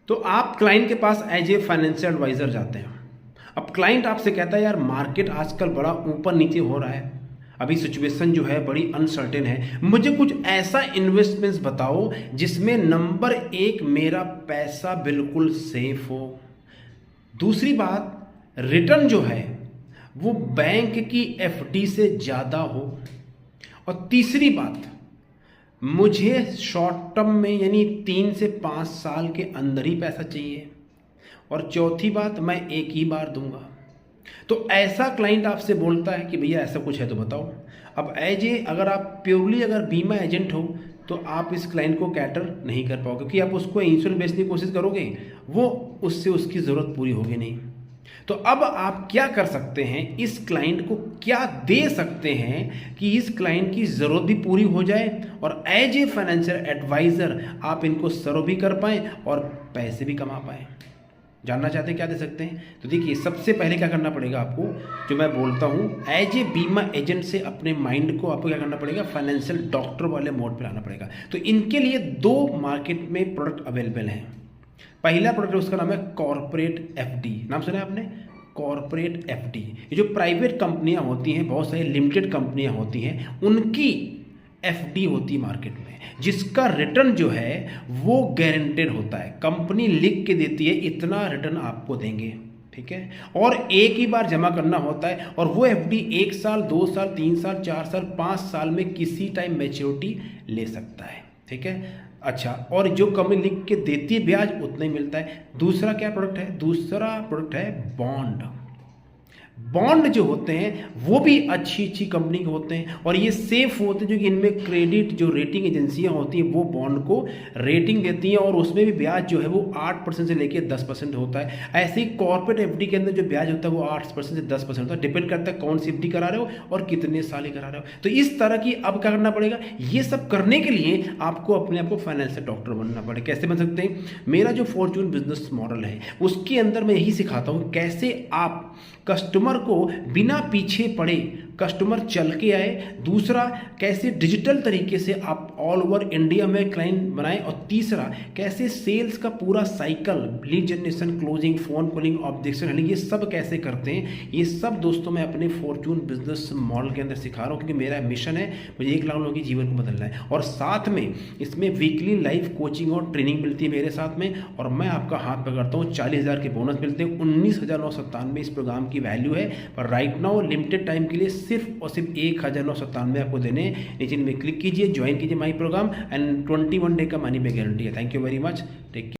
तो आप क्लाइंट के पास एज ए फाइनेंशियल एडवाइजर जाते हैं। अब क्लाइंट आपसे कहता है यार मार्केट आजकल बड़ा ऊपर नीचे हो रहा है, अभी सिचुएशन जो है बड़ी अनसर्टेन है, मुझे कुछ ऐसा इन्वेस्टमेंट्स बताओ जिसमें नंबर एक मेरा पैसा बिल्कुल सेफ हो, दूसरी बात रिटर्न जो है वो बैंक की एफडी से ज़्यादा हो, और तीसरी बात मुझे शॉर्ट टर्म में यानी 3 से 5 साल के अंदर ही पैसा चाहिए, और चौथी बात मैं एक ही बार दूंगा। तो ऐसा क्लाइंट आपसे बोलता है कि भैया ऐसा कुछ है तो बताओ। अब एज ए अगर आप प्योरली अगर बीमा एजेंट हो तो आप इस क्लाइंट को कैटर नहीं कर पाओगे, क्योंकि आप उसको इंश्योरेंस बेचने की कोशिश करोगे, वो उससे उसकी ज़रूरत पूरी होगी नहीं। तो अब आप क्या कर सकते हैं, इस क्लाइंट को क्या दे सकते हैं कि इस क्लाइंट की ज़रूरत भी पूरी हो जाए और एज ए फाइनेंशियल एडवाइज़र आप इनको सर्व भी कर पाएँ और पैसे भी कमा पाएँ। जानना चाहते हैं क्या दे सकते हैं? तो देखिए, सबसे पहले क्या करना पड़ेगा आपको, जो मैं बोलता हूँ एज ए बीमा एजेंट से अपने माइंड को आपको क्या करना पड़ेगा, फाइनेंशियल डॉक्टर वाले मोड पे लाना पड़ेगा। तो इनके लिए 2 मार्केट में प्रोडक्ट अवेलेबल हैं। पहला प्रोडक्ट उसका नाम है कॉर्पोरेट एफडी। नाम सुना है आपने? Corporate FD. ये जो प्राइवेट कंपनियां होती हैं, बहुत सारी लिमिटेड कंपनियां होती हैं, उनकी एफडी होती है मार्केट में, जिसका रिटर्न जो है वो गारंटेड होता है। कंपनी लिख के देती है इतना रिटर्न आपको देंगे, ठीक है, और एक ही बार जमा करना होता है, और वो एफडी 1 साल 2 साल 3 साल 4 साल 5 साल में किसी टाइम मैच्योरिटी ले सकता है, ठीक है। अच्छा, और जो कंपनी लिख के देती है ब्याज उतना ही मिलता है। दूसरा क्या प्रोडक्ट है? दूसरा प्रोडक्ट है बॉन्ड। बॉन्ड जो होते हैं वो भी अच्छी अच्छी कंपनी के होते हैं, और ये सेफ होते हैं, जो कि इनमें क्रेडिट जो रेटिंग एजेंसियां होती हैं वो बॉन्ड को रेटिंग देती हैं, और उसमें भी ब्याज जो है वो 8% से लेकर 10% होता है। ऐसे ही कॉर्पोरेट एफडी के अंदर जो ब्याज होता है वो 8% से 10% होता है, डिपेंड करता है कौन सी एफडी करा रहे हो और कितने साल ही करा रहे हो। तो इस तरह की अब क्या करना पड़ेगा, ये सब करने के लिए आपको अपने आप को फाइनेंशियल डॉक्टर बनना पड़ेगा। कैसे बन सकते हैं? मेरा जो फॉर्चून बिजनेस मॉडल है उसके अंदर मैं यही सिखाता हूँ, कैसे आप कस्टमर को बिना पीछे पड़े कस्टमर चल के आए, दूसरा कैसे डिजिटल तरीके से आप ऑल ओवर इंडिया में क्लाइंट बनाएं, और तीसरा कैसे सेल्स का पूरा cycle, lead generation, closing, phone calling, objection handling, ये सब कैसे करते हैं, ये सब दोस्तों मैं अपने फॉर्चून बिजनेस मॉडल के अंदर सिखा रहा हूँ, क्योंकि मेरा मिशन है मुझे 1 लाख लोगों के जीवन को बदलना है। और साथ में इसमें वीकली लाइव कोचिंग और ट्रेनिंग मिलती है मेरे साथ में, और मैं आपका हाथ पकड़ता हूँ, 40,000 के बोनस मिलते हैं। 19,997 इस प्रोग्राम की वैल्यू है, पर राइट नाउ लिमिटेड टाइम के लिए सिर्फ और सिर्फ 1,997 आपको देने। नीचे में क्लिक कीजिए, ज्वाइन कीजिए माई प्रोग्राम, एंड 21 डे का मनी बैक गारंटी है। Thank you very much, take care.